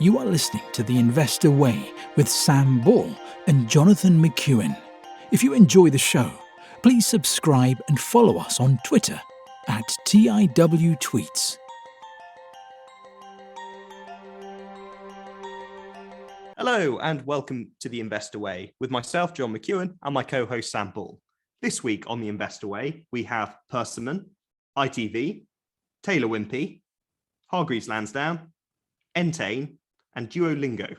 You are listening to The Investor Way with Sam Ball and Jonathan McEwen. If you enjoy the show, please subscribe and follow us on Twitter at TIW Tweets. Hello and welcome to The Investor Way with myself, John McEwen, and my co-host Sam Ball. This week on The Investor Way, we have Persimmon, ITV, Taylor Wimpey, Hargreaves Lansdown, Entain and Duolingo.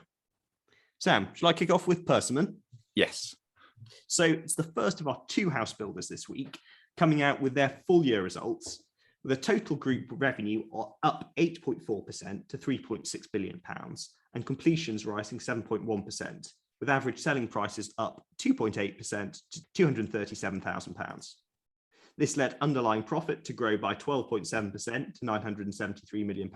Sam, shall I kick off with Persimmon? Yes. So it's the first of our two house builders this week, coming out with their full year results, with a total group revenue up 8.4% to £3.6 billion and completions rising 7.1%, with average selling prices up 2.8% to £237,000. This led underlying profit to grow by 12.7% to £973 million.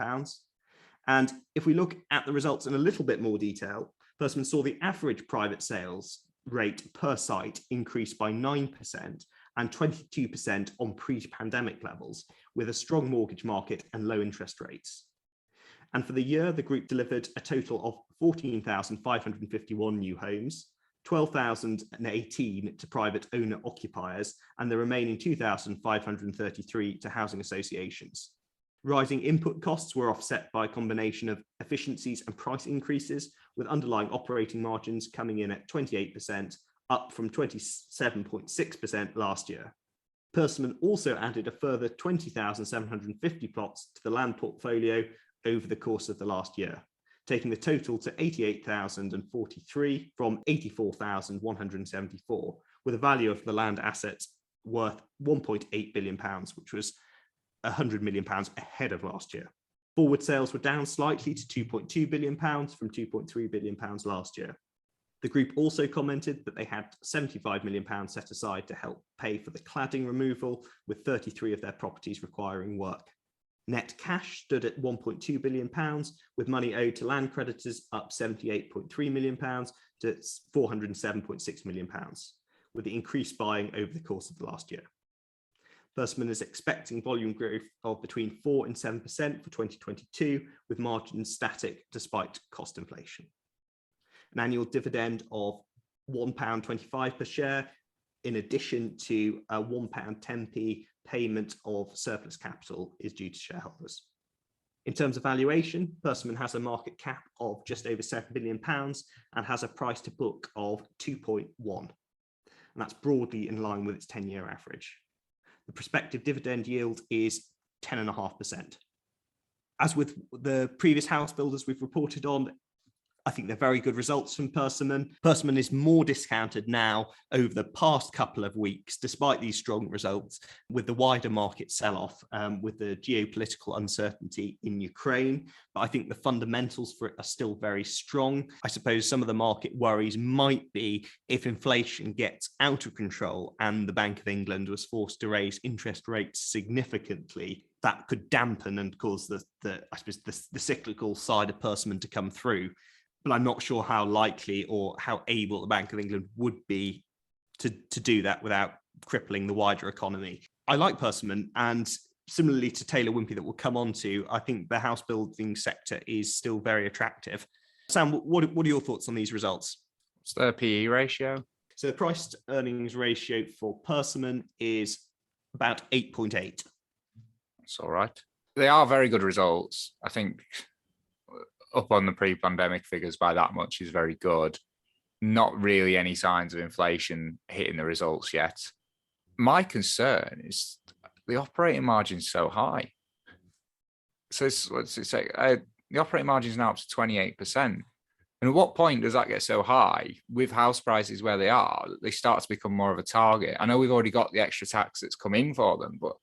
And if we look at the results in a little bit more detail, Persimmon saw the average private sales rate per site increase by 9% and 22% on pre-pandemic levels, with a strong mortgage market and low interest rates. And for the year, the group delivered a total of 14,551 new homes, 12,018 to private owner occupiers, and the remaining 2,533 to housing associations. Rising input costs were offset by a combination of efficiencies and price increases, with underlying operating margins coming in at 28%, up from 27.6% last year. Persimmon also added a further 20,750 plots to the land portfolio over the course of the last year, taking the total to 88,043 from 84,174, with a value of the land assets worth £1.8 billion, which was £100 million ahead of last year. Forward sales were down slightly to £2.2 billion from £2.3 billion last year. The group also commented that they had £75 million set aside to help pay for the cladding removal, with 33 of their properties requiring work. Net cash stood at £1.2 billion, with money owed to land creditors up £78.3 million to £407.6 million, with the increased buying over the course of the last year. Persimmon is expecting volume growth of between 4% and 7% for 2022, with margins static despite cost inflation. An annual dividend of £1.25 per share, in addition to a £1.10p payment of surplus capital, is due to shareholders. In terms of valuation, Persimmon has a market cap of just over £7 billion and has a price to book of 2.1. And that's broadly in line with its 10-year average. The prospective dividend yield is 10.5%. As with the previous house builders we've reported on, I think they're very good results from Persimmon. Persimmon is more discounted now over the past couple of weeks, despite these strong results, with the wider market sell-off, with the geopolitical uncertainty in Ukraine. But I think the fundamentals for it are still very strong. I suppose some of the market worries might be if inflation gets out of control and the Bank of England was forced to raise interest rates significantly, that could dampen and cause the cyclical side of Persimmon to come through. But I'm not sure how likely or how able the Bank of England would be to do that without crippling the wider economy. I like Persimmon, and similarly to Taylor Wimpey that we'll come on to, I think the house building sector is still very attractive. Sam, what are your thoughts on these results? What's their PE ratio? So the price to earnings ratio for Persimmon is about 8.8. That's all right. They are very good results. I think up on the pre-pandemic figures by that much is very good. Not really any signs of inflation hitting the results yet. My concern is the operating margin is so high. So the operating margin is now up to 28%. And at what point does that get so high with house prices where they are that they start to become more of a target? I know we've already got the extra tax that's come in for them, but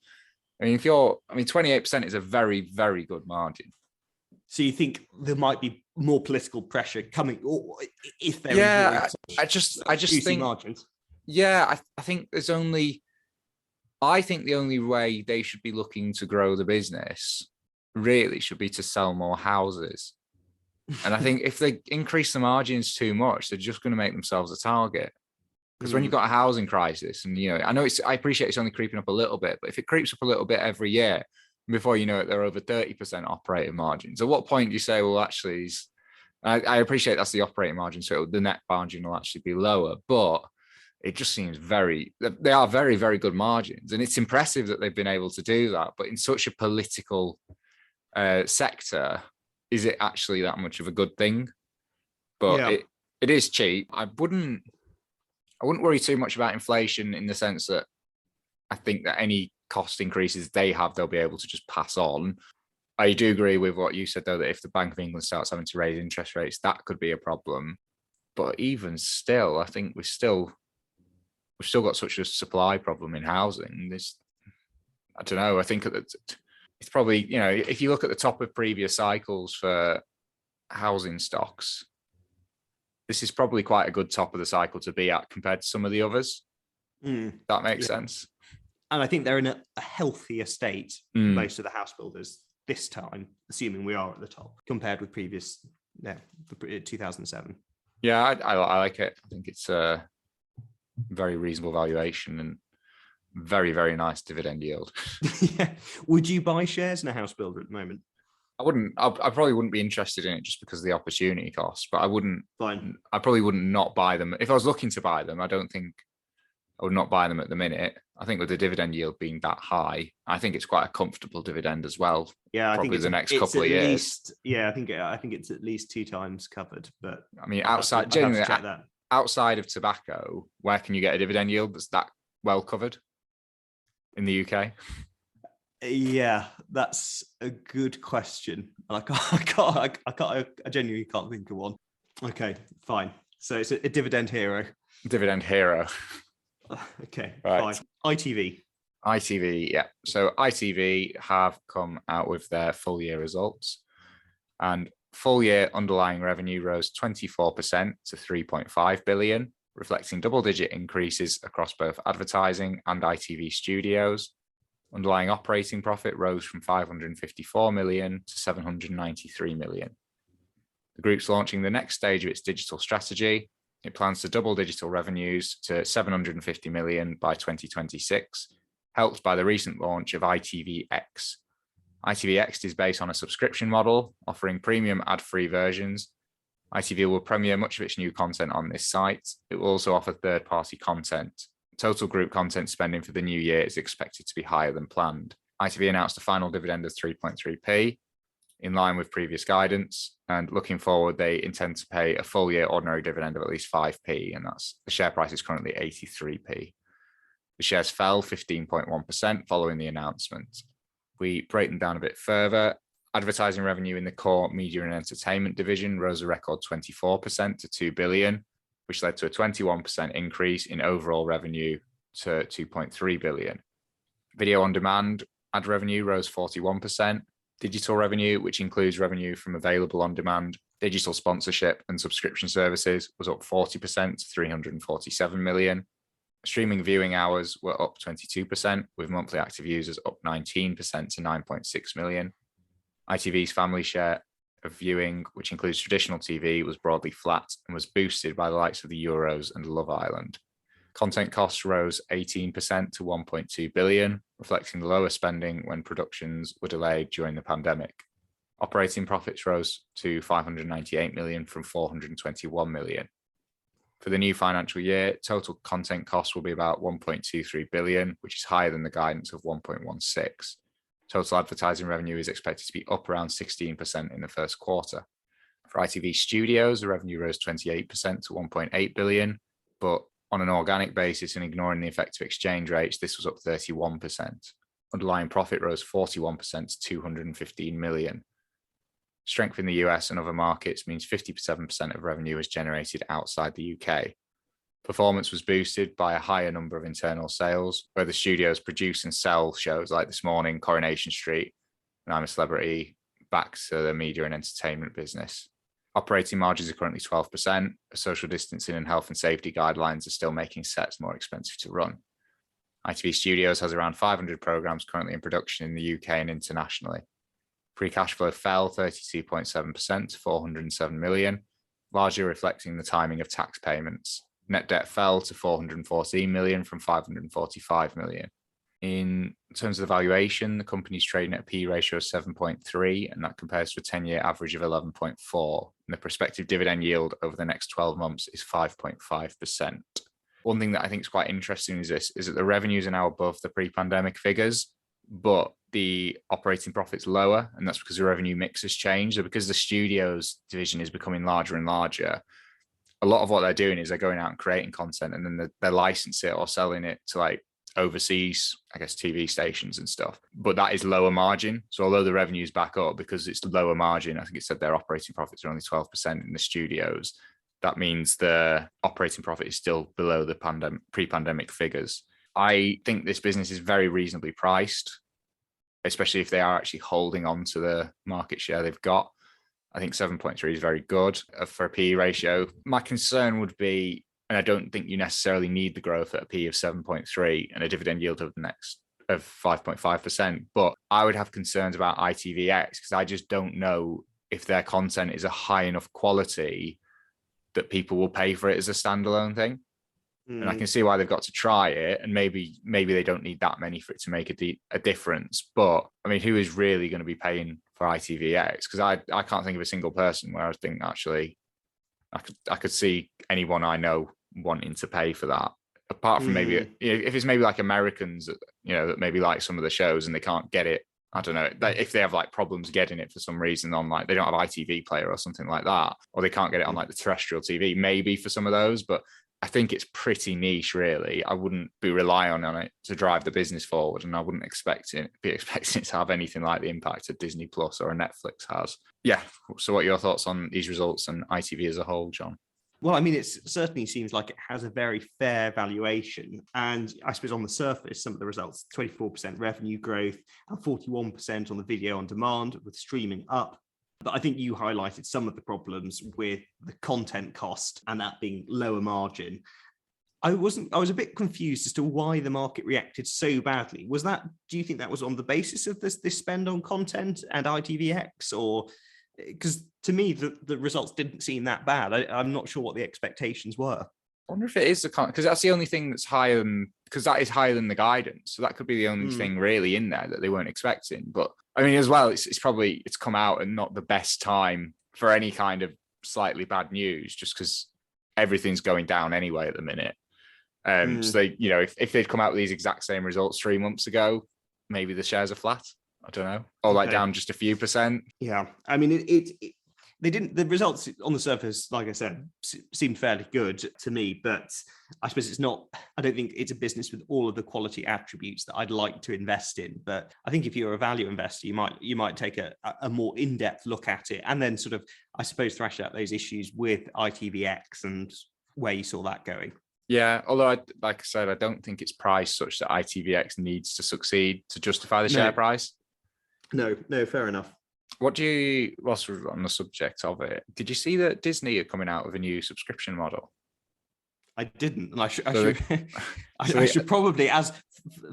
I mean, 28% is a very, very good margin. So you think there might be more political pressure coming, or if they're I just think margins? Yeah, I think the only way they should be looking to grow the business really should be to sell more houses. And I think if they increase the margins too much, they're just going to make themselves a target. Because when you've got a housing crisis, and I appreciate it's only creeping up a little bit, but if it creeps up a little bit every year, before you know it, they're over 30% operating margins. At what point do you say, well, actually, I appreciate that's the operating margin, so the net margin will actually be lower, but it just seems they are very, very good margins. And it's impressive that they've been able to do that. But in such a political sector, is it actually that much of a good thing? But it is cheap. I wouldn't worry too much about inflation, in the sense that I think that any cost increases they have, they'll be able to just pass on. I do agree with what you said, though, that if the Bank of England starts having to raise interest rates, that could be a problem. But even still, I think we've still got such a supply problem in housing. I don't know. I think it's probably, if you look at the top of previous cycles for housing stocks, this is probably quite a good top of the cycle to be at compared to some of the others. That makes sense. And I think they're in a healthier state, most of the house builders this time, assuming we are at the top, compared with previous, 2007. Yeah, I like it. I think it's a very reasonable valuation and very, very nice dividend yield. Yeah. Would you buy shares in a house builder at the moment? I wouldn't. I probably wouldn't be interested in it just because of the opportunity cost, but I wouldn't. Fine. I probably wouldn't not buy them. If I was looking to buy them, I don't think I would not buy them at the minute. I think with the dividend yield being that high, I think it's quite a comfortable dividend as well. Yeah, I probably think the next couple of years. I think it's at least 2 times covered. But I mean, outside of tobacco, where can you get a dividend yield that's that well covered in the UK? Yeah, that's a good question. I genuinely can't think of one. Okay, fine. So it's a dividend hero. Dividend hero. Okay, right. Fine. ITV, yeah. So ITV have come out with their full year results, and full year underlying revenue rose 24% to 3.5 billion, reflecting double-digit increases across both advertising and ITV Studios. Underlying operating profit rose from 554 million to 793 million. The group's launching the next stage of its digital strategy. It plans to double digital revenues to 750 million by 2026, helped by the recent launch of ITVX. ITVX is based on a subscription model, offering premium ad-free versions. ITV will premiere much of its new content on this site. It will also offer third-party content. Total group content spending for the new year is expected to be higher than planned. ITV announced a final dividend of 3.3p, in line with previous guidance, and looking forward, they intend to pay a full year ordinary dividend of at least 5p, and the share price is currently 83p. The shares fell 15.1% following the announcement. We break them down a bit further. Advertising revenue in the core media and entertainment division rose a record 24% to 2 billion, which led to a 21% increase in overall revenue to 2.3 billion. Video on demand ad revenue rose 41%. Digital revenue, which includes revenue from available on demand, digital sponsorship and subscription services, was up 40% to 347 million. Streaming viewing hours were up 22%, with monthly active users up 19% to 9.6 million. ITV's family share of viewing, which includes traditional TV, was broadly flat and was boosted by the likes of the Euros and Love Island. Content costs rose 18% to 1.2 billion, reflecting the lower spending when productions were delayed during the pandemic. Operating profits rose to 598 million from 421 million. For the new financial year, total content costs will be about 1.23 billion, which is higher than the guidance of 1.16. Total advertising revenue is expected to be up around 16% in the first quarter. For ITV Studios, the revenue rose 28% to 1.8 billion, but on an organic basis and ignoring the effect of exchange rates, this was up 31%. Underlying profit rose 41% to 215 million. Strength in the US and other markets means 57% of revenue is generated outside the UK. Performance was boosted by a higher number of internal sales, where the studios produce and sell shows like This Morning, Coronation Street, and I'm a Celebrity, back to the media and entertainment business. Operating margins are currently 12%. Social distancing and health and safety guidelines are still making sets more expensive to run. ITV Studios has around 500 programs currently in production in the UK and internationally. Free cash flow fell 32.7% to 407 million, largely reflecting the timing of tax payments. Net debt fell to 414 million from 545 million. In terms of the valuation, the company's trading at a P ratio of 7.3, and that compares to a 10-year average of 11.4. And the prospective dividend yield over the next 12 months is 5.5%. One thing that I think is quite interesting is that the revenues are now above the pre-pandemic figures, but the operating profit's lower, and that's because the revenue mix has changed. So because the studios division is becoming larger and larger, a lot of what they're doing is they're going out and creating content, and then they're licensing it or selling it to like overseas, I guess, TV stations and stuff. But that is lower margin. So although the revenue is back up, because it's lower margin, I think it said their operating profits are only 12% in the studios. That means the operating profit is still below the pre-pandemic figures. I think this business is very reasonably priced, especially if they are actually holding on to the market share they've got. I think 7.3 is very good for a PE ratio. My concern would be, and I don't think you necessarily need the growth at a PE of 7.3 and a dividend yield of 5.5%, but I would have concerns about ITVX because I just don't know if their content is a high enough quality that people will pay for it as a standalone thing. And I can see why they've got to try it, and maybe they don't need that many for it to make a difference. But I mean, who is really going to be paying for ITVX? Because I can't think of a single person where I think actually I could see anyone I know wanting to pay for that, apart from maybe if it's maybe like Americans, that maybe like some of the shows and they can't get it. I don't know, if they have like problems getting it for some reason on like they don't have ITV player or something like that, or they can't get it on like the terrestrial TV, maybe for some of those. But I think it's pretty niche, really. I wouldn't be relying on it to drive the business forward, and I wouldn't be expecting it to have anything like the impact that Disney Plus or a Netflix has. Yeah. So what are your thoughts on these results and ITV as a whole, John? Well, I mean, it certainly seems like it has a very fair valuation. And I suppose on the surface, some of the results, 24% revenue growth and 41% on the video on demand, with streaming up. But I think you highlighted some of the problems with the content cost and that being lower margin. I was a bit confused as to why the market reacted so badly. Do you think that was on the basis of this spend on content and ITVX, or because to me the results didn't seem that bad? I'm not sure what the expectations were. I wonder if it is the content, because that's the only thing that's higher than, because that is higher than the guidance. So that could be the only thing really in there that they weren't expecting. But I mean, as well, it's probably come out and not the best time for any kind of slightly bad news, just because everything's going down anyway at the minute. So they, if they'd come out with these exact same results 3 months ago, maybe the shares are flat. I don't know, or like down just a few percent. Yeah, I mean, they didn't. The results on the surface, like I said, seemed fairly good to me. But I suppose it's not. I don't think it's a business with all of the quality attributes that I'd like to invest in. But I think if you're a value investor, you might take a more in-depth look at it, and then sort of, I suppose, thrash out those issues with ITVX and where you saw that going. Yeah, although like I said, I don't think it's priced such that ITVX needs to succeed to justify the share price. No, fair enough. Whilst we're on the subject of it, did you see that Disney are coming out with a new subscription model? I didn't, and I should probably, as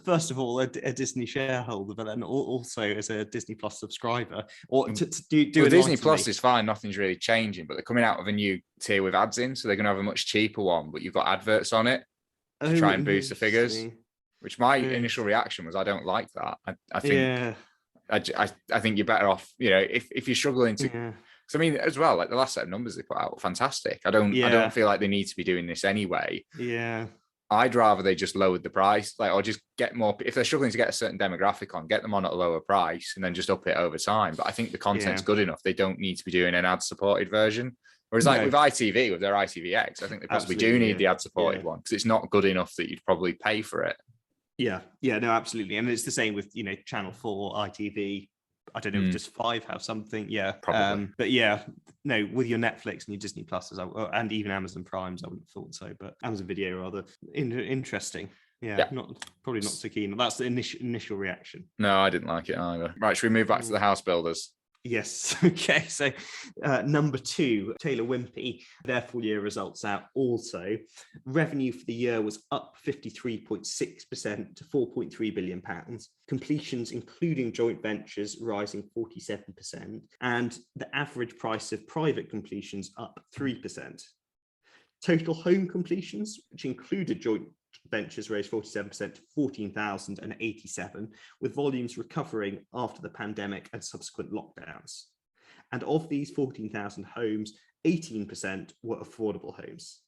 first of all, a Disney shareholder, but then also as a Disney Plus subscriber, or to do well, Disney Plus is fine, nothing's really changing, but they're coming out with a new tier with ads in, so they're going to have a much cheaper one, but you've got adverts on it to try and boost the figures. Which my initial reaction was, I don't like that. I think. Yeah. I think you're better off, if you're struggling to. Because I mean, as well, like the last set of numbers they put out, fantastic. I don't feel like they need to be doing this anyway. Yeah. I'd rather they just lowered the price, or just get more. If they're struggling to get a certain demographic on, get them on at a lower price, and then just up it over time. But I think the content's good enough. They don't need to be doing an ad-supported version. Whereas, like with ITV, with their ITVX, I think they possibly do need the ad-supported one, because it's not good enough that you'd probably pay for it. Yeah, no, absolutely. And it's the same with, Channel 4, ITV. I don't know if just 5 have something. Yeah, probably. But yeah, no, with your Netflix and your Disney Pluses, and even Amazon Primes, I wouldn't have thought so. But Amazon Video, rather interesting. Yeah. Probably not so keen. That's the initial reaction. No, I didn't like it either. Right, should we move back to the house builders? Yes. Okay. So number 2, Taylor Wimpey, their full year results out also. Revenue for the year was up 53.6% to £4.3 billion. Completions, including joint ventures, rising 47%. And the average price of private completions up 3%. Total home completions, which included joint Ventures rose 47% to 14,087, with volumes recovering after the pandemic and subsequent lockdowns. And of these 14,000 homes, 18% were affordable homes.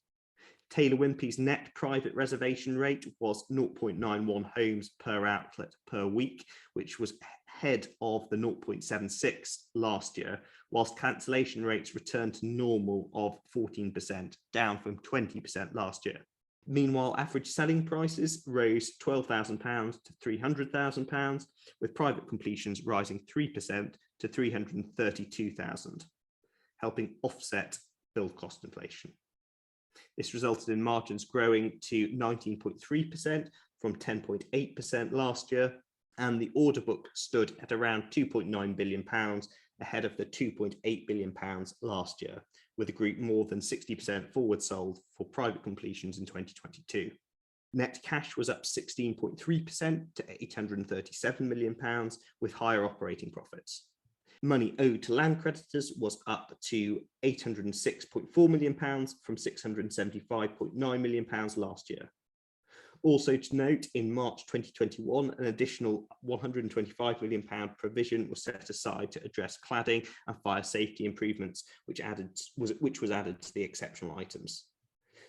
Taylor Wimpey's net private reservation rate was 0.91 homes per outlet per week, which was ahead of the 0.76 last year, whilst cancellation rates returned to normal of 14%, down from 20% last year. Meanwhile, average selling prices rose £12,000 to £300,000, with private completions rising 3% to 332,000, helping offset build cost inflation. This resulted in margins growing to 19.3% from 10.8% last year, and the order book stood at around £2.9 billion, ahead of the £2.8 billion last year, with the group more than 60% forward sold for private completions in 2022. Net cash was up 16.3% to £837 million, with higher operating profits. Money owed to land creditors was up to £806.4 million from £675.9 million last year. Also to note, in March 2021, an additional £125 million provision was set aside to address cladding and fire safety improvements, which was added to the exceptional items.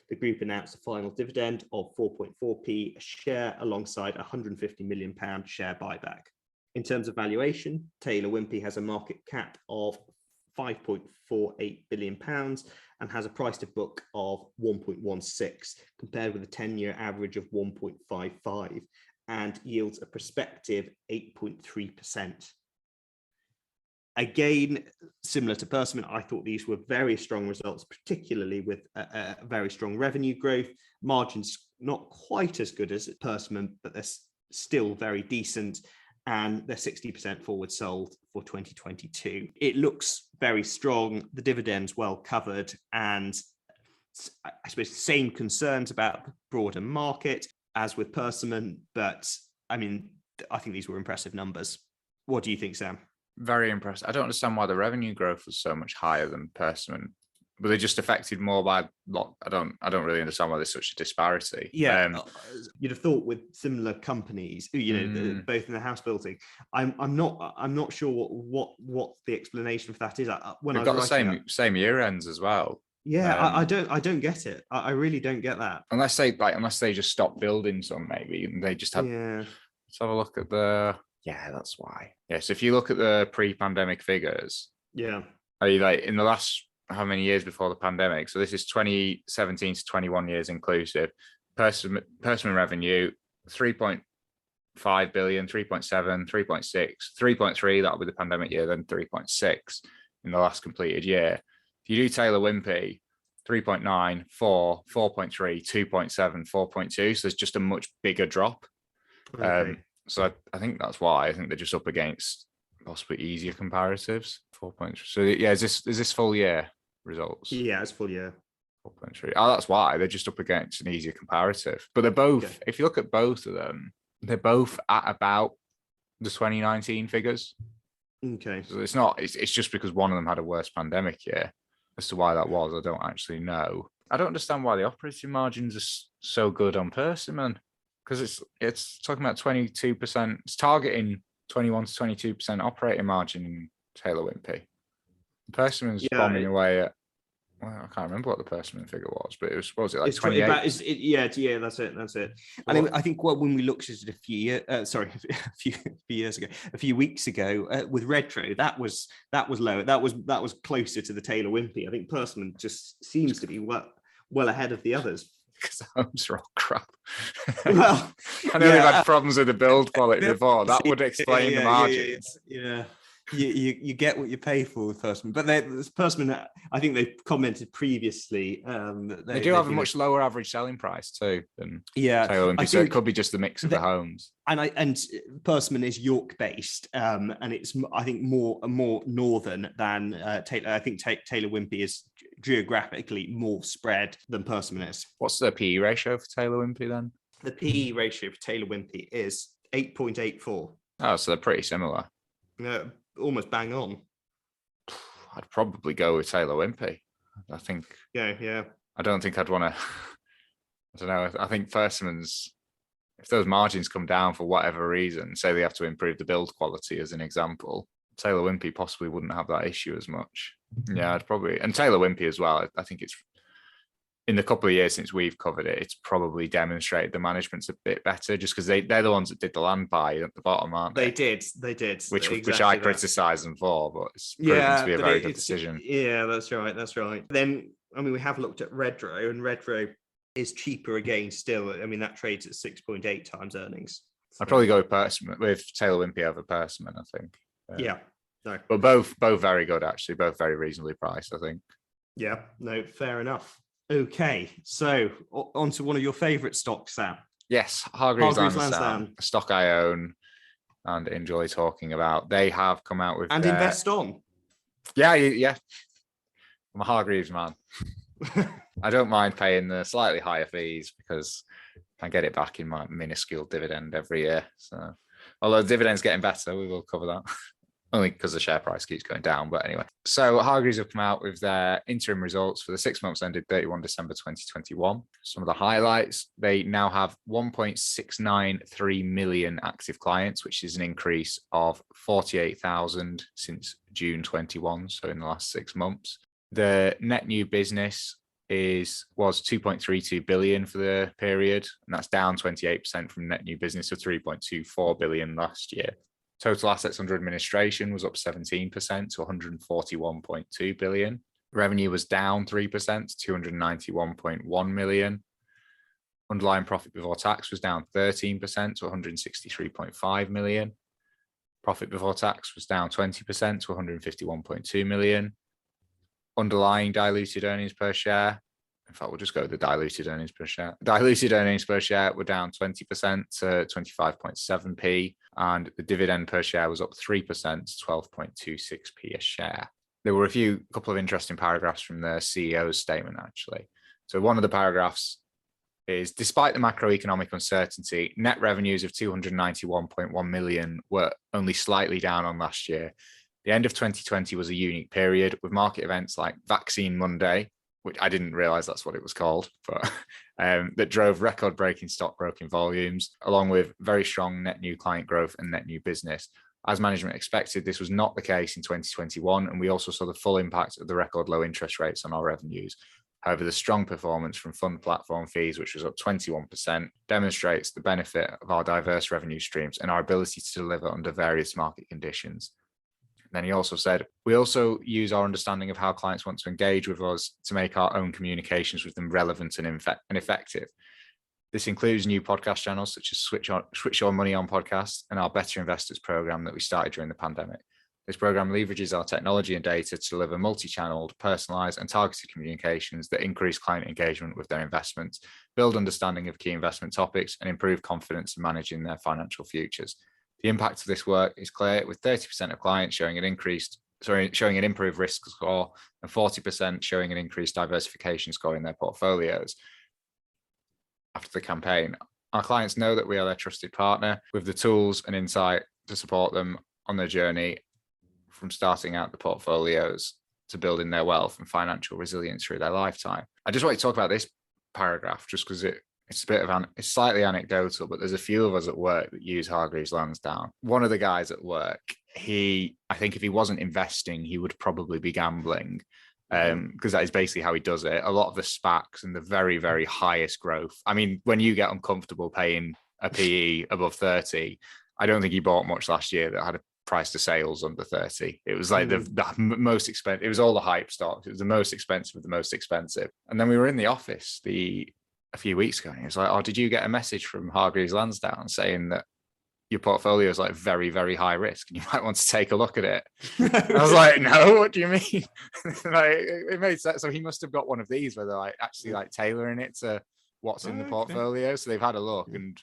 The group announced a final dividend of 4.4p a share alongside a £150 million share buyback. In terms of valuation, Taylor Wimpey has a market cap of £5.48 billion and has a price to book of 1.16, compared with a 10-year average of 1.55, and yields a prospective 8.3%. Again, similar to Persimmon, I thought these were very strong results, particularly with a very strong revenue growth. Margins not quite as good as Persimmon, but they're still very decent, and they're 60% forward sold for 2022. It looks very strong, the dividend's well covered, and I suppose same concerns about the broader market as with Persimmon, but I mean, I think these were impressive numbers. What do you think, Sam? Very impressed. I don't understand why the revenue growth was so much higher than Persimmon. Were they just affected more by I don't really understand why there's such a disparity. Yeah, you'd have thought with similar companies, both in the house building. I'm not sure what the explanation for that is. When We've got the same year ends as well. Yeah, I don't get it. I really don't get that. Unless they just stop building some, maybe, and they just have. Yeah. Let's have a look at the. Yeah, that's why. Yes, if you look at the pre-pandemic figures. Yeah. Are you like in the last how many years before the pandemic? So this is 2017 to 21 years inclusive. Persimmon revenue 3.5 billion, 3.7, 3.6, 3.3. That'll be the pandemic year, then 3.6 in the last completed year. If you do Taylor Wimpey, 3.9, 4, 4.3, 2.7, 4.2. So there's just a much bigger drop. Okay. So I think that's why. I think they're just up against possibly easier comparatives. 4.3. So yeah, is this full year results? Yeah, it's full year. 4.3. Oh, that's why they're just up against an easier comparative. But they're both. Okay. If you look at both of them, they're both at about the 2019 figures. Okay. So it's not. It's just because one of them had a worse pandemic year. As to why that was, I don't actually know. I don't understand why the operating margins are so good on Persimmon, because it's talking about 22%. It's targeting 21 to 22% operating margin in Taylor Wimpey. Persimmon's bombing away at. Well, I can't remember what the Persimmon figure was, but what was it like 28? Yeah, that's it. And I think when we looked at it a few weeks ago with Retro, that was lower. That was closer to the Taylor Wimpey. I think Persimmon just seems to be well ahead of the others. Because homes are all crap. Well, I know they've had problems with the build quality before. That would explain the margins. Yeah. You get what you pay for with Persimmon, but Persimmon, I think they've commented previously. They do have a much lower average selling price too than Taylor Wimpey, so it could be just the mix of the homes. And Persimmon is York based, and it's I think more northern than Taylor. I think Taylor Wimpey is geographically more spread than Persimmon is. What's the PE ratio for Taylor Wimpey then? The PE ratio for Taylor Wimpey is 8.84. Oh, so they're pretty similar. Yeah. Almost bang on. I'd probably go with Taylor Wimpey. I think. Yeah. I don't think I'd want to I don't know. I think Persimmon's, if those margins come down for whatever reason, say they have to improve the build quality as an example, Taylor Wimpey possibly wouldn't have that issue as much. Yeah, I'd probably, and Taylor Wimpey as well. I think it's, in the couple of years since we've covered it, it's probably demonstrated the management's a bit better, just because they're the ones that did the land buy at the bottom, aren't they? They did. Which exactly I that. criticise them for, but it's proven to be a very good decision. Yeah, that's right. Then, I mean, we have looked at Redrow, and Redrow is cheaper again still. I mean, that trades at 6.8 times earnings. I'd probably go with Persimmon, with Taylor Wimpey over Persimmon, I think. Yeah. No. But both very good, actually. Both very reasonably priced, I think. Yeah, no, fair enough. Okay, so on to one of your favourite stocks, Sam. Yes, Hargreaves Lansdown, a stock I own and enjoy talking about. They have come out with... And invest on. Yeah. I'm a Hargreaves man. I don't mind paying the slightly higher fees because I get it back in my minuscule dividend every year. So, although the dividend's getting better, we will cover that. Only because the share price keeps going down. But anyway, so Hargreaves have come out with their interim results for the 6 months ended 31 December 2021. Some of the highlights: they now have 1.693 million active clients, which is an increase of 48,000 since June 21. So in the last 6 months, the net new business was 2.32 billion for the period, and that's down 28% from net new business of 3.24 billion last year. Total assets under administration was up 17% to 141.2 billion. Revenue was down 3% to 291.1 million. Underlying profit before tax was down 13% to 163.5 million. Profit before tax was down 20% to 151.2 million. Underlying diluted earnings per share, in fact, we'll just go with the diluted earnings per share. Diluted earnings per share were down 20% to 25.7p, and the dividend per share was up 3% to 12.26p a share. There were a couple of interesting paragraphs from the CEO's statement, actually. So one of the paragraphs is, despite the macroeconomic uncertainty, net revenues of 291.1 million were only slightly down on last year. The end of 2020 was a unique period with market events like Vaccine Monday, which I didn't realize that's what it was called, but that drove record-breaking stockbroking volumes, along with very strong net new client growth and net new business. As management expected, this was not the case in 2021, and we also saw the full impact of the record low interest rates on our revenues. However, the strong performance from fund platform fees, which was up 21%, demonstrates the benefit of our diverse revenue streams and our ability to deliver under various market conditions. Then he also said, we also use our understanding of how clients want to engage with us to make our own communications with them relevant and effective. This includes new podcast channels such as Switch Your Money On podcast and our Better Investors program that we started during the pandemic. This program leverages our technology and data to deliver multi-channeled, personalized and targeted communications that increase client engagement with their investments, build understanding of key investment topics, and improve confidence in managing their financial futures. The impact of this work is clear, with 30% of clients showing an improved risk score and 40% showing an increased diversification score in their portfolios. After the campaign, our clients know that we are their trusted partner with the tools and insight to support them on their journey from starting out the portfolios to building their wealth and financial resilience through their lifetime. I just want to talk about this paragraph just because it's a bit of it's slightly anecdotal, but there's a few of us at work that use Hargreaves Lansdown. One of the guys at work, I think if he wasn't investing, he would probably be gambling, because that is basically how he does it. A lot of the SPACs and the very, very highest growth. I mean, when you get uncomfortable paying a PE above 30, I don't think he bought much last year that had a price to sales under 30. It was like the most expensive. It was all the hype stocks. It was the most expensive of the most expensive. And then we were in the office a few weeks ago, and he was like, "Oh, did you get a message from Hargreaves Lansdown saying that your portfolio is like very, very high risk and you might want to take a look at it?" I was like, "No, what do you mean?" Like, it made sense. So he must have got one of these where they're like actually like tailoring it to what's in the portfolio. So they've had a look and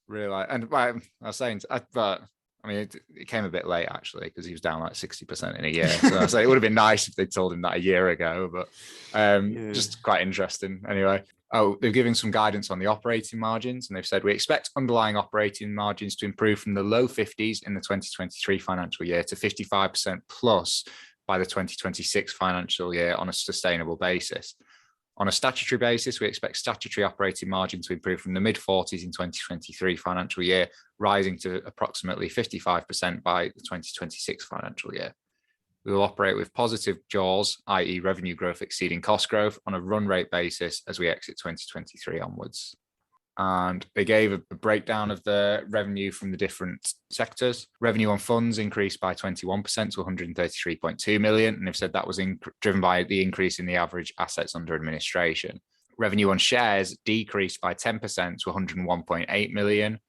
realized. And I was saying, but I mean, it came a bit late actually because he was down like 60% in a year. So I was like, it would have been nice if they told him that a year ago, but just quite interesting anyway. Oh, they've given some guidance on the operating margins, and they've said we expect underlying operating margins to improve from the low 50s in the 2023 financial year to 55% plus by the 2026 financial year on a sustainable basis. On a statutory basis, we expect statutory operating margin to improve from the mid-40s in 2023 financial year, rising to approximately 55% by the 2026 financial year. We will operate with positive jaws, i.e. revenue growth exceeding cost growth, on a run rate basis as we exit 2023 onwards. And they gave a breakdown of the revenue from the different sectors. Revenue on funds increased by 21% to 133.2 million, and they've said that was driven by the increase in the average assets under administration. Revenue on shares decreased by 10% to 101.8 million.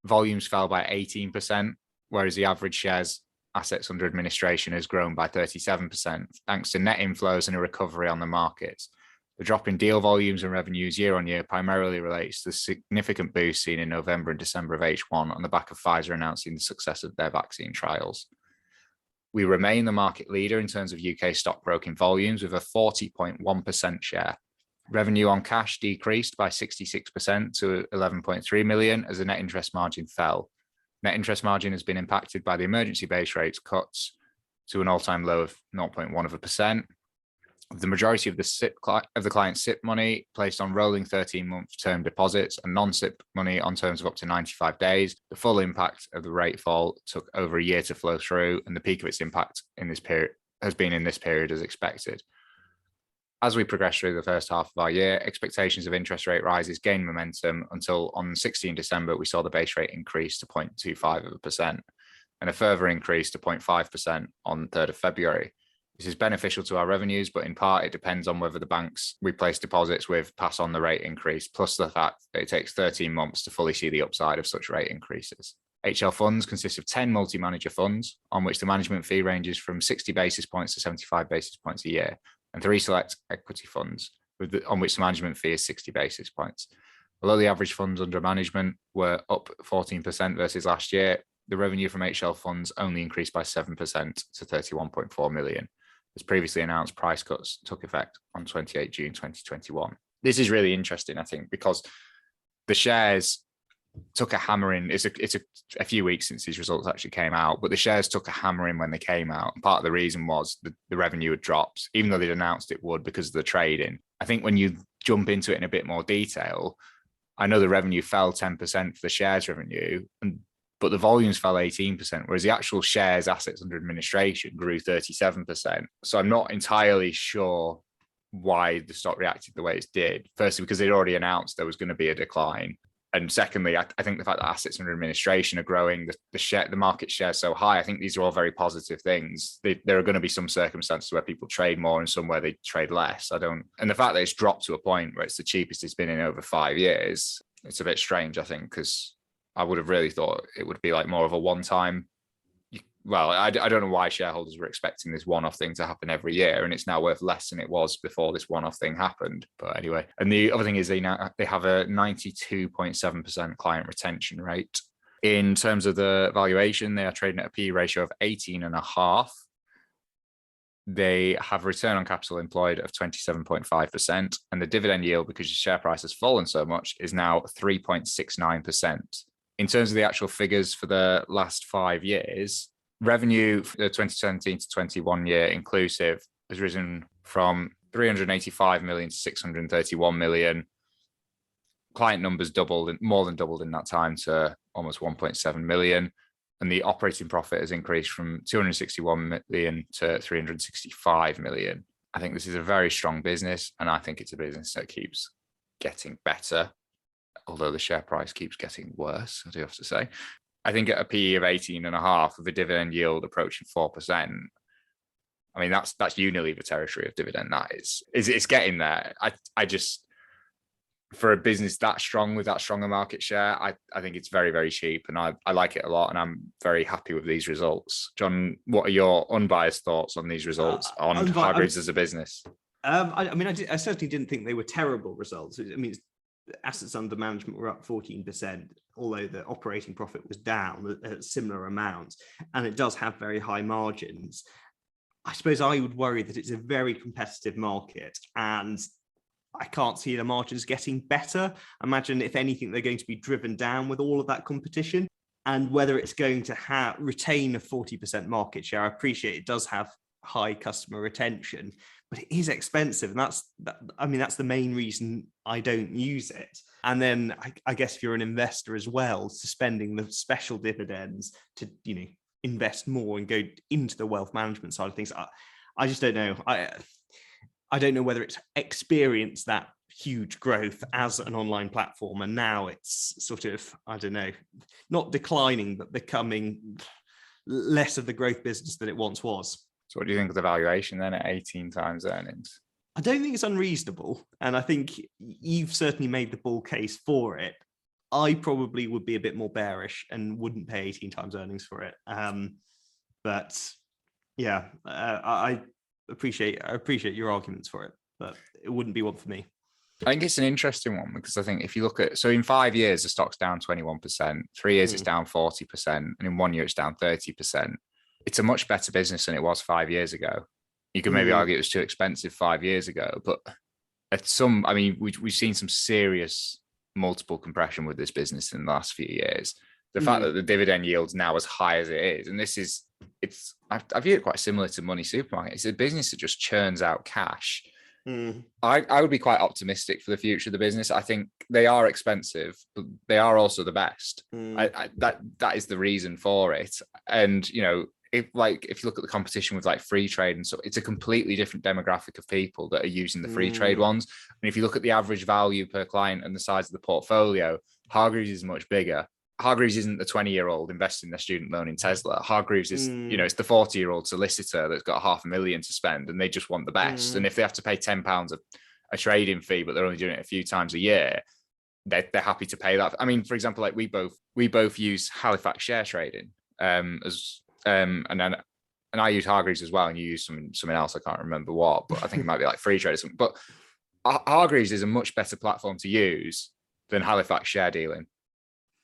Volumes fell by 18%, whereas the average shares assets under administration has grown by 37%, thanks to net inflows and a recovery on the markets. The drop in deal volumes and revenues year on year primarily relates to the significant boost seen in November and December of H1 on the back of Pfizer announcing the success of their vaccine trials. We remain the market leader in terms of UK stockbroking volumes with a 40.1% share. Revenue on cash decreased by 66% to 11.3 million as the net interest margin fell. Net interest margin has been impacted by the emergency base rates cuts to an all-time low of 0.1%. The majority of the client's SIP money placed on rolling 13-month term deposits and non-SIP money on terms of up to 95 days. The full impact of the rate fall took over a year to flow through, and the peak of its impact in this period has been in this period as expected. As we progress through the first half of our year, expectations of interest rate rises gain momentum until on 16 December, we saw the base rate increase to 0.25% and a further increase to 0.5% on 3rd of February. This is beneficial to our revenues, but in part, it depends on whether the banks we place deposits with pass on the rate increase, plus the fact that it takes 13 months to fully see the upside of such rate increases. HL funds consist of 10 multi-manager funds, on which the management fee ranges from 60 basis points to 75 basis points a year, and 3 select equity funds, on which the management fee is 60 basis points. Although the average funds under management were up 14% versus last year, the revenue from HL funds only increased by 7% to 31.4 million. As previously announced, price cuts took effect on 28 June 2021. This is really interesting, I think, because the shares took a hammering. It's a few weeks since these results actually came out, but the shares took a hammering when they came out. Part of the reason was the revenue had dropped, even though they'd announced it would because of the trading. I think when you jump into it in a bit more detail, I know the revenue fell 10% for the shares revenue, but the volumes fell 18%, whereas the actual shares assets under administration grew 37%. So I'm not entirely sure why the stock reacted the way it did. Firstly, because they'd already announced there was going to be a decline. And secondly, I think the fact that assets under administration are growing, the market share so high, I think these are all very positive things. There are going to be some circumstances where people trade more and some where they trade less. And the fact that it's dropped to a point where it's the cheapest it's been in over 5 years, it's a bit strange, I think, because I would have really thought it would be like more of a one-time. Well, I don't know why shareholders were expecting this one-off thing to happen every year, and it's now worth less than it was before this one-off thing happened. But anyway, and the other thing is they have a 92.7% client retention rate. In terms of the valuation, they are trading at a PE ratio of 18.5. They have a return on capital employed of 27.5%, and the dividend yield, because the share price has fallen so much, is now 3.69%. In terms of the actual figures for the last 5 years, revenue for the 2017 to 21 year inclusive has risen from 385 million to 631 million. Client numbers more than doubled in that time to almost 1.7 million. And the operating profit has increased from 261 million to 365 million. I think this is a very strong business, and I think it's a business that keeps getting better, although the share price keeps getting worse, I do have to say. I think at a PE of 18.5 with a dividend yield approaching 4%, I mean, that's Unilever territory of dividend. That is. It's getting there. I just, for a business that strong with that stronger market share, I think it's very, very cheap, and I like it a lot, and I'm very happy with these results. John, what are your unbiased thoughts on these results on Hargreaves as a business? I certainly didn't think they were terrible results. I mean, assets under management were up 14%, although the operating profit was down at similar amounts, and it does have very high margins. I suppose I would worry that it's a very competitive market, and I can't see the margins getting better. Imagine, if anything, they're going to be driven down with all of that competition, and whether it's going to retain a 40% market share. I appreciate it does have high customer retention, but it is expensive, and that's the main reason I don't use it. And then I guess if you're an investor as well, suspending the special dividends to invest more and go into the wealth management side of things, I just don't know. I don't know whether it's experienced that huge growth as an online platform, and now it's sort of, I don't know, not declining but becoming less of the growth business that it once was. So what do you think of the valuation then at 18 times earnings? I don't think it's unreasonable, and I think you've certainly made the bull case for it. I probably would be a bit more bearish and wouldn't pay 18 times earnings for it. But yeah, I appreciate your arguments for it, but it wouldn't be one for me. I think it's an interesting one because I think if you look at, so in 5 years, the stock's down 21%, 3 years, it's down 40%, and in 1 year, it's down 30%. It's a much better business than it was 5 years ago. You could maybe argue it was too expensive 5 years ago, but we've seen some serious multiple compression with this business in the last few years. The fact that the dividend yield's now as high as it is, and I view it quite similar to Money Supermarket. It's a business that just churns out cash. I would be quite optimistic for the future of the business. I think they are expensive, but they are also the best. That is the reason for it. And if you look at the competition with like free trade and so, it's a completely different demographic of people that are using the free trade ones. And if you look at the average value per client and the size of the portfolio, Hargreaves is much bigger. Hargreaves isn't the 20-year-old investing their student loan in Tesla. Hargreaves is, it's the 40-year-old solicitor that's got $500,000 to spend, and they just want the best. And if they have to pay £10 a trading fee, but they're only doing it a few times a year, they're happy to pay that. I mean, for example, like we both use Halifax share trading, and I use Hargreaves as well, and you use something else. I can't remember what, but I think it might be like free trade or something. But Hargreaves is a much better platform to use than Halifax share dealing.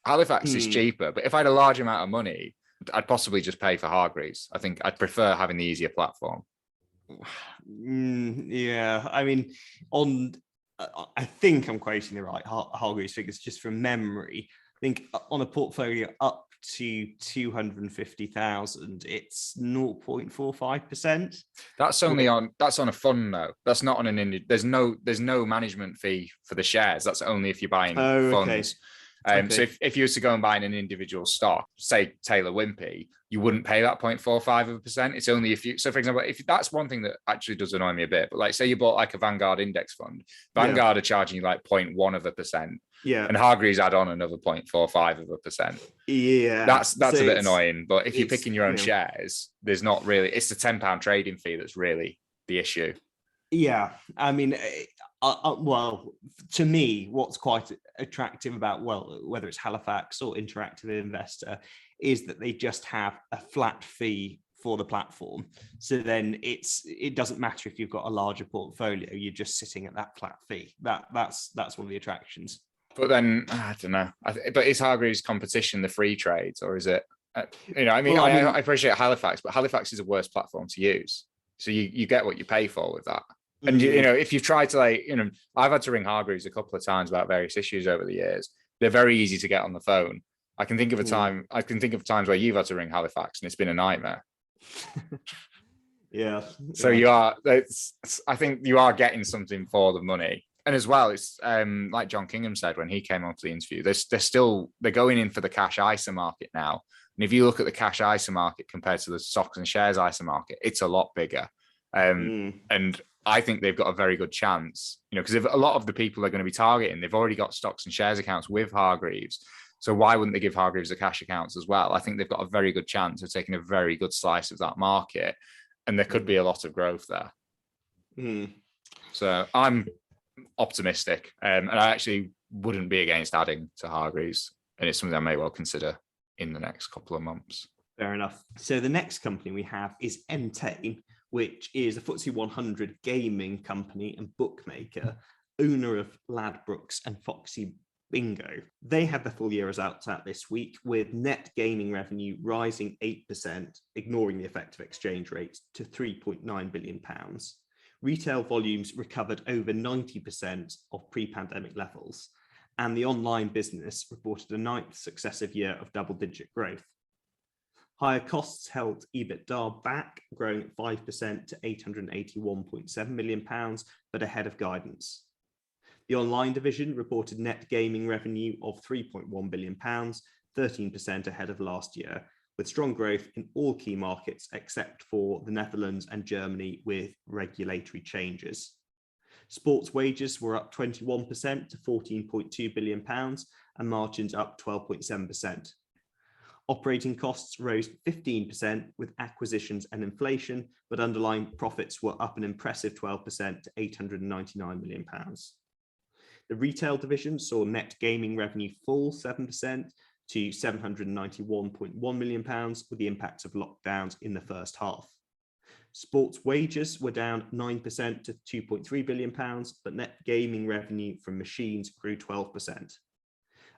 Halifax is cheaper, but if I had a large amount of money, I'd possibly just pay for Hargreaves. I think I'd prefer having the easier platform. Yeah, I mean, I think I'm quoting the right Hargreaves figures just from memory. I think on a portfolio up to 250,000, it's 0.45%. That's on a fund though. That's not on an there's no management fee for the shares. That's only if you're buying funds. So if you were to go and buy an individual stock, say Taylor Wimpey, you wouldn't pay that 0.45%. It's only if you, so for example, if that's one thing that actually does annoy me a bit, but like say you bought like a Vanguard index fund, Vanguard are charging you like 0.1%. Yeah. And Hargreaves add on another 0.45%. Yeah. That's a bit annoying. But if you're picking your own shares, there's not really, it's the £10 trading fee that's really the issue. Yeah. I mean, well, to me, what's quite attractive about, whether it's Halifax or Interactive Investor, is that they just have a flat fee for the platform. So then it doesn't matter if you've got a larger portfolio, you're just sitting at that flat fee. That's one of the attractions. But then, I don't know. But is Hargreaves competition the free trades, or is it, I appreciate Halifax, but Halifax is a worse platform to use. So you get what you pay for with that. And, if you've tried to I've had to ring Hargreaves a couple of times about various issues over the years. They're very easy to get on the phone. I can think of times where you've had to ring Halifax and it's been a nightmare. Yeah. So I think you are getting something for the money. And as well, it's like John Kingham said when he came onto the interview, they're going in for the cash ISA market now. And if you look at the cash ISA market compared to the stocks and shares ISA market, it's a lot bigger. And I think they've got a very good chance, because if a lot of the people are going to be targeting, they've already got stocks and shares accounts with Hargreaves. So why wouldn't they give Hargreaves the cash accounts as well? I think they've got a very good chance of taking a very good slice of that market, and there could be a lot of growth there. So I'm optimistic, and I actually wouldn't be against adding to Hargreaves, and it's something I may well consider in the next couple of months. Fair enough. So the next company we have is Entain, which is a FTSE 100 gaming company and bookmaker, owner of Ladbrokes and Foxy Bingo. They had the full year results out this week, with net gaming revenue rising 8%, ignoring the effect of exchange rates, to £3.9 billion. Retail volumes recovered over 90% of pre-pandemic levels, and the online business reported a 9th successive year of double-digit growth. Higher costs held EBITDA back, growing at 5% to £881.7 million, but ahead of guidance. The online division reported net gaming revenue of £3.1 billion, 13% ahead of last year, with strong growth in all key markets except for the Netherlands and Germany with regulatory changes. Sports wagers were up 21% to £14.2 billion and margins up 12.7%. Operating costs rose 15% with acquisitions and inflation, but underlying profits were up an impressive 12% to £899 million. The retail division saw net gaming revenue fall 7% to £791.1 million with the impact of lockdowns in the first half. Sports wagers were down 9% to £2.3 billion, but net gaming revenue from machines grew 12%.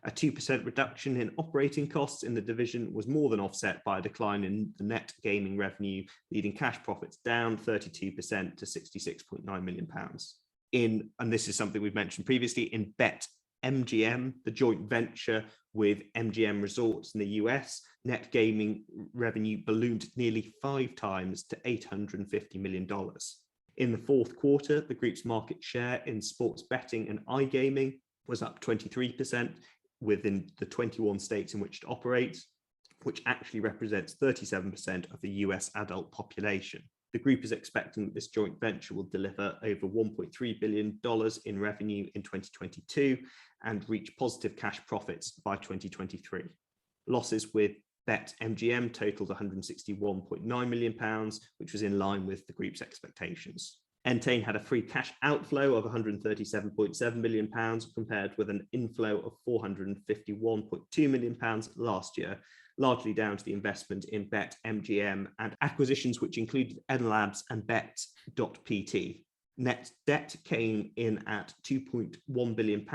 A 2% reduction in operating costs in the division was more than offset by a decline in the net gaming revenue, leading cash profits down 32% to £66.9 million. And this is something we've mentioned previously, in BetMGM, the joint venture with MGM Resorts in the US, net gaming revenue ballooned nearly 5 times to $850 million. In the fourth quarter, the group's market share in sports betting and iGaming was up 23% within the 21 states in which it operates, which actually represents 37% of the US adult population. The group is expecting that this joint venture will deliver over $1.3 billion in revenue in 2022 and reach positive cash profits by 2023. Losses with BetMGM totaled £161.9 million, which was in line with the group's expectations. Entain had a free cash outflow of £137.7 million compared with an inflow of £451.2 million last year, largely down to the investment in BetMGM and acquisitions which included NLabs and Bet.pt. Net debt came in at £2.1 billion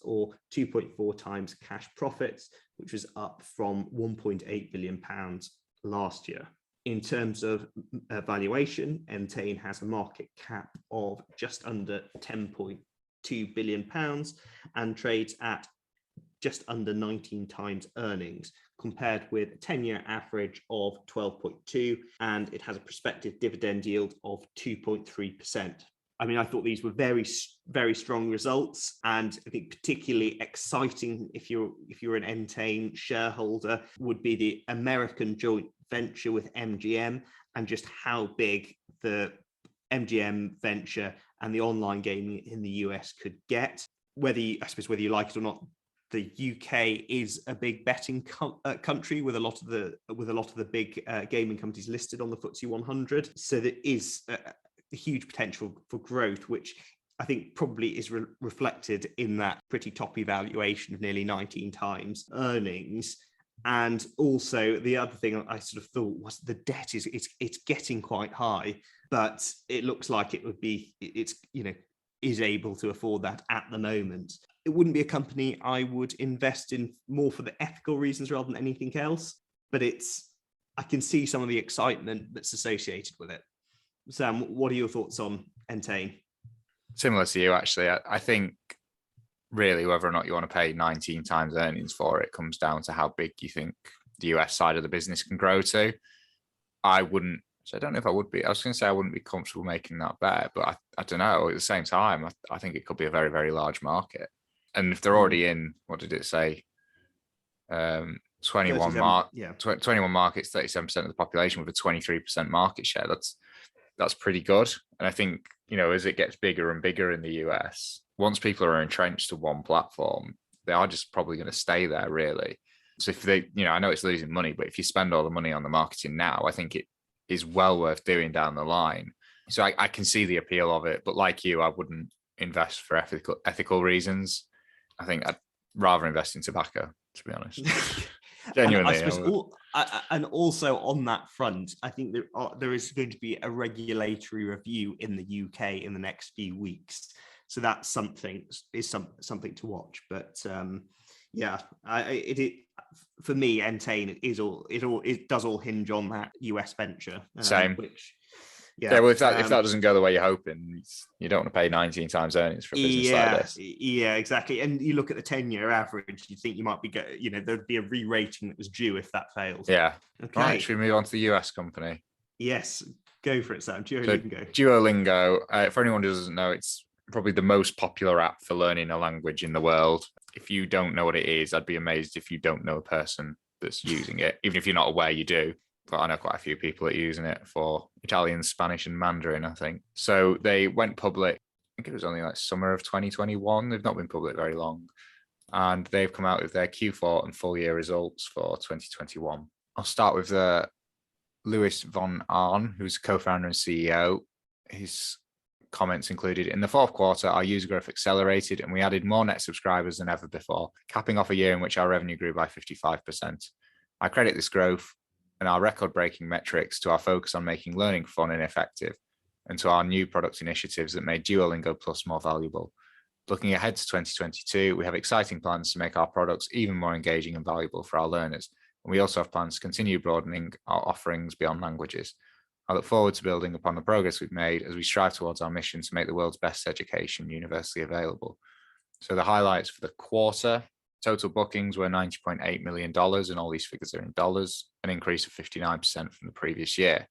or 2.4 times cash profits, which was up from £1.8 billion last year. In terms of valuation, Entain has a market cap of just under £10.2 billion and trades at just under 19 times earnings, compared with a 10-year average of 12.2, and it has a prospective dividend yield of 2.3%. I mean, I thought these were very, very strong results, and I think particularly exciting if you're an Entain shareholder would be the American joint venture with MGM and just how big the MGM venture and the online gaming in the US could get. Whether you like it or not, the UK is a big betting country with a lot of the big gaming companies listed on the FTSE 100. So there is a huge potential for growth, which I think probably is reflected in that pretty top evaluation of nearly 19 times earnings. And also the other thing I sort of thought was the debt it's getting quite high, but it looks like is able to afford that at the moment. It wouldn't be a company I would invest in more for the ethical reasons rather than anything else, but I can see some of the excitement that's associated with it. Sam, what are your thoughts on Entain? Similar to you, actually. I think really whether or not you want to pay 19 times earnings for it comes down to how big you think the US side of the business can grow to. I don't know if I would be. I was going to say I wouldn't be comfortable making that bet, but I don't know. At the same time, I think it could be a very, very large market. And if they're already in, what did it say? 21 markets, 37% of the population with a 23% market share. That's pretty good. And I think, as it gets bigger and bigger in the US, once people are entrenched to one platform, they are just probably going to stay there, really. So if they, I know it's losing money, but if you spend all the money on the marketing now, I think it is well worth doing down the line. So I can see the appeal of it, but like you, I wouldn't invest for ethical reasons. I think I'd rather invest in tobacco, to be honest. Genuinely. And also on that front, I think there is going to be a regulatory review in the UK in the next few weeks. So that's something to watch. But for me, Entain it does all hinge on that US venture. Same. Yeah, well, if that doesn't go the way you're hoping, you don't want to pay 19 times earnings for a business like this. Yeah, exactly. And you look at the 10-year average, you think you might be, there'd be a re-rating that was due if that fails. Yeah. Okay. Right, should we move on to the US company? Yes, go for it, Sam. Duolingo. Duolingo, for anyone who doesn't know, it's probably the most popular app for learning a language in the world. If you don't know what it is, I'd be amazed if you don't know a person that's using it, even if you're not aware you do. But I know quite a few people that are using it for Italian, Spanish, and Mandarin, I think. So they went public, I think it was only like summer of 2021. They've not been public very long. And they've come out with their Q4 and full year results for 2021. I'll start with Louis von Ahn, who's co-founder and CEO. His comments included, in the fourth quarter, our user growth accelerated and we added more net subscribers than ever before, capping off a year in which our revenue grew by 55%. I credit this growth and our record-breaking metrics to our focus on making learning fun and effective, and to our new product initiatives that made Duolingo Plus more valuable. Looking ahead to 2022, we have exciting plans to make our products even more engaging and valuable for our learners, and we also have plans to continue broadening our offerings beyond languages. I look forward to building upon the progress we've made as we strive towards our mission to make the world's best education universally available. So the highlights for the quarter: total bookings were $90.8 million, and all these figures are in dollars, an increase of 59% from the previous year.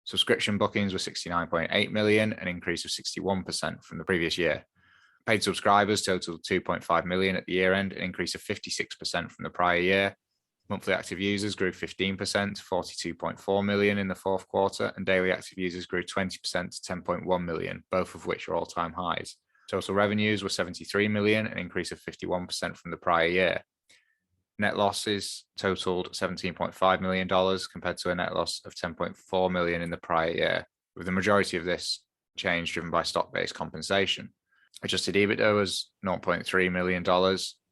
Subscription bookings were $69.8 million, an increase of 61% from the previous year. Paid subscribers totaled 2.5 million at the year end, an increase of 56% from the prior year. Monthly active users grew 15% to 42.4 million in the fourth quarter, and daily active users grew 20% to 10.1 million, both of which are all-time highs. Total revenues were 73 million, an increase of 51% from the prior year. Net losses totaled $17.5 million compared to a net loss of 10.4 million in the prior year, with the majority of this change driven by stock-based compensation. Adjusted EBITDA was $0.3 million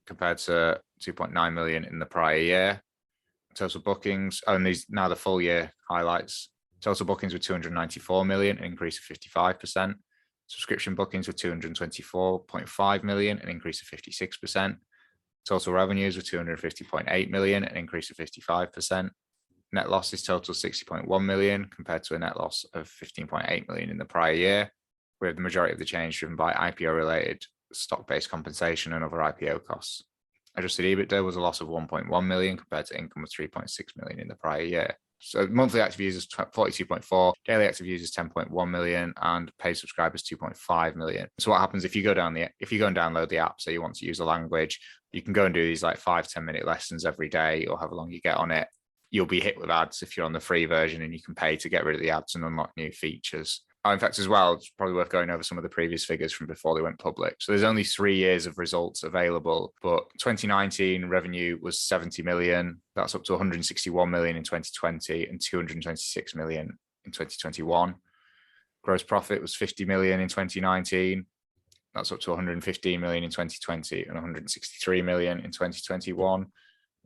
compared to 2.9 million in the prior year. Total bookings, and these now the full year highlights. Total bookings were 294 million, an increase of 55%. Subscription bookings were 224.5 million, an increase of 56%. Total revenues were 250.8 million, an increase of 55%. Net losses totaled 60.1 million compared to a net loss of 15.8 million in the prior year, with the majority of the change driven by IPO-related stock-based compensation and other IPO costs. Adjusted EBITDA was a loss of 1.1 million compared to income of 3.6 million in the prior year. So monthly active users 42.4, daily active users 10.1 million, and paid subscribers 2.5 million. So what happens if you go and download the app, say you want to use a language, you can go and do these like 5-10 minute lessons every day or however long you get on it. You'll be hit with ads if you're on the free version, and you can pay to get rid of the ads and unlock new features. In fact, as well, it's probably worth going over some of the previous figures from before they went public. So there's only 3 years of results available, but 2019 revenue was 70 million. That's up to 161 million in 2020 and 226 million in 2021. Gross profit was 50 million in 2019. That's up to 115 million in 2020 and 163 million in 2021.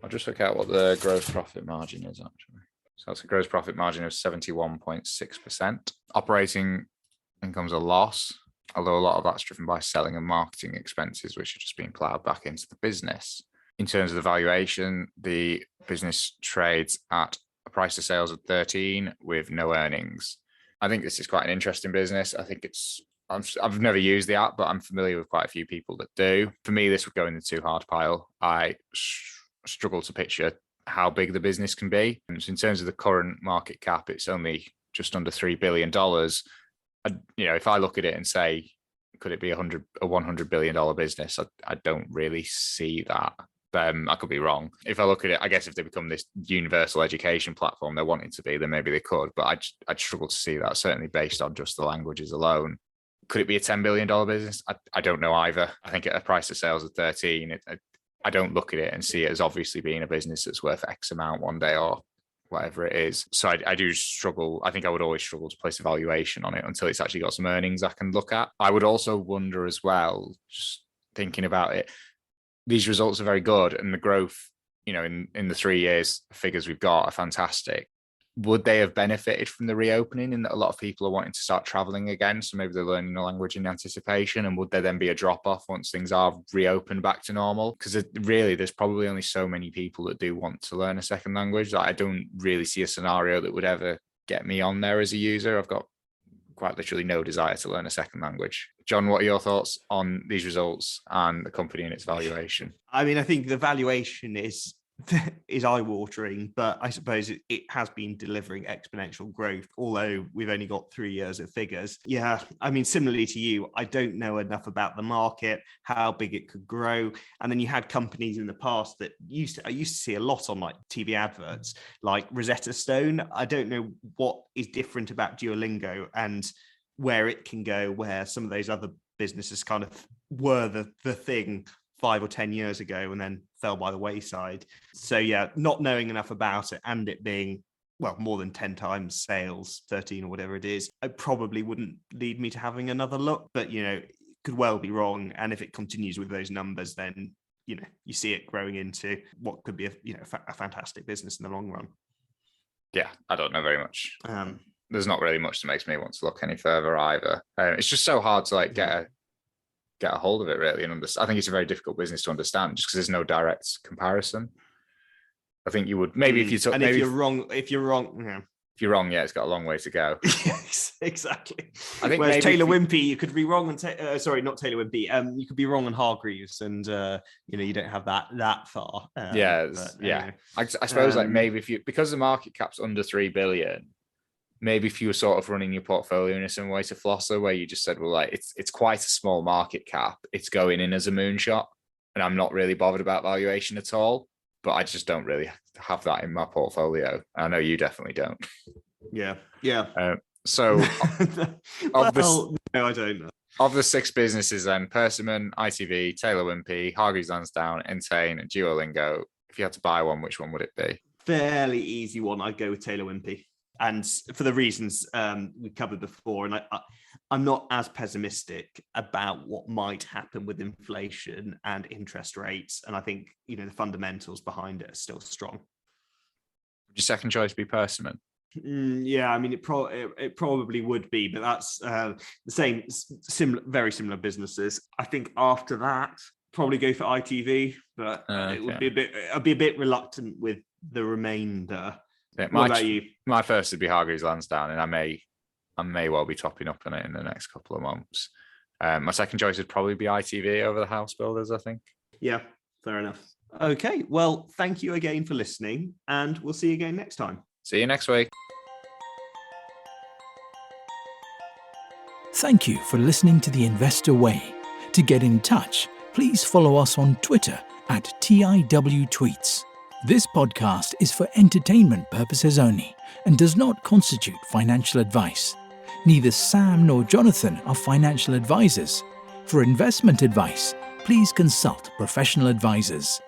I'll just look out what the gross profit margin is actually. So that's a gross profit margin of 71.6%. Operating income's a loss, although a lot of that's driven by selling and marketing expenses, which are just being plowed back into the business. In terms of the valuation, the business trades at a price to sales of 13 with no earnings. I think this is quite an interesting business. I think I've never used the app, but I'm familiar with quite a few people that do. For me, this would go in the too hard pile. I struggle to picture how big the business can be. And so in terms of the current market cap, it's only just under $3 billion. If I look at it and say, could it be a $100 billion business? I don't really see that. I could be wrong. If I look at it, I guess if they become this universal education platform they're wanting to be, then maybe they could. But I'd struggle to see that, certainly based on just the languages alone. Could it be a $10 billion business? I don't know either. I think at a price of sales of 13, I don't look at it and see it as obviously being a business that's worth X amount one day or whatever it is. So I do struggle. I think I would always struggle to place a valuation on it until it's actually got some earnings I can look at. I would also wonder as well, just thinking about it, these results are very good and the growth, in the 3 years figures we've got are fantastic. Would they have benefited from the reopening in that a lot of people are wanting to start traveling again? So maybe they're learning a language in anticipation. And would there then be a drop off once things are reopened back to normal? Because there's probably only so many people that do want to learn a second language that I don't really see a scenario that would ever get me on there as a user. I've got quite literally no desire to learn a second language. John, what are your thoughts on these results and the company and its valuation? I mean, I think the valuation is eye-watering, but I suppose it has been delivering exponential growth, although we've only got 3 years of figures. Yeah, I mean, similarly to you, I don't know enough about the market, how big it could grow. And then you had companies in the past that I used to see a lot on like TV adverts, like Rosetta Stone. I don't know what is different about Duolingo and where it can go, where some of those other businesses kind of were the thing 5 or 10 years ago and then fell by the wayside. So yeah, not knowing enough about it and it being, well, more than 10 times sales, 13 or whatever it is, it probably wouldn't lead me to having another look, but it could well be wrong. And if it continues with those numbers, then, you see it growing into what could be a fantastic business in the long run. Yeah, I don't know very much. There's not really much that makes me want to look any further either. It's just so hard to get a hold of it really and understand. I think it's a very difficult business to understand just because there's no direct comparison. I think you would maybe if you took, and maybe if you're wrong, yeah, it's got a long way to go. Yes, exactly. I think whereas Taylor Wimpey, you could be wrong on sorry, not Taylor Wimpey. You could be wrong on Hargreaves, and you don't have that far. Anyway. I suppose maybe because the market cap's under 3 billion. Maybe if you were sort of running your portfolio in a similar way to Flosser, where you just said, well, like it's quite a small market cap. It's going in as a moonshot, and I'm not really bothered about valuation at all. But I just don't really have that in my portfolio. I know you definitely don't. Yeah. So, no, I don't know. Of the 6 businesses, then Persimmon, ITV, Taylor Wimpey, Hargreaves Lansdown, Entain, and Duolingo. If you had to buy one, which one would it be? Fairly easy one. I'd go with Taylor Wimpey. And for the reasons we covered before, and I'm not as pessimistic about what might happen with inflation and interest rates. And I think, the fundamentals behind it are still strong. Would your second choice be Persimmon? Yeah, I mean, it probably would be, but that's the same, very similar businesses. I think after that, probably go for ITV, but it would be I'd be a bit reluctant with the remainder. Yeah, what about you? My first would be Hargreaves Lansdown, and I may well be topping up on it in the next couple of months. My second choice would probably be ITV over the house builders, I think. Yeah, fair enough. Okay, well, thank you again for listening, and we'll see you again next time. See you next week. Thank you for listening to The Investor Way. To get in touch, please follow us on Twitter at TIWTweets. This podcast is for entertainment purposes only and does not constitute financial advice. Neither Sam nor Jonathan are financial advisors. For investment advice, please consult professional advisors.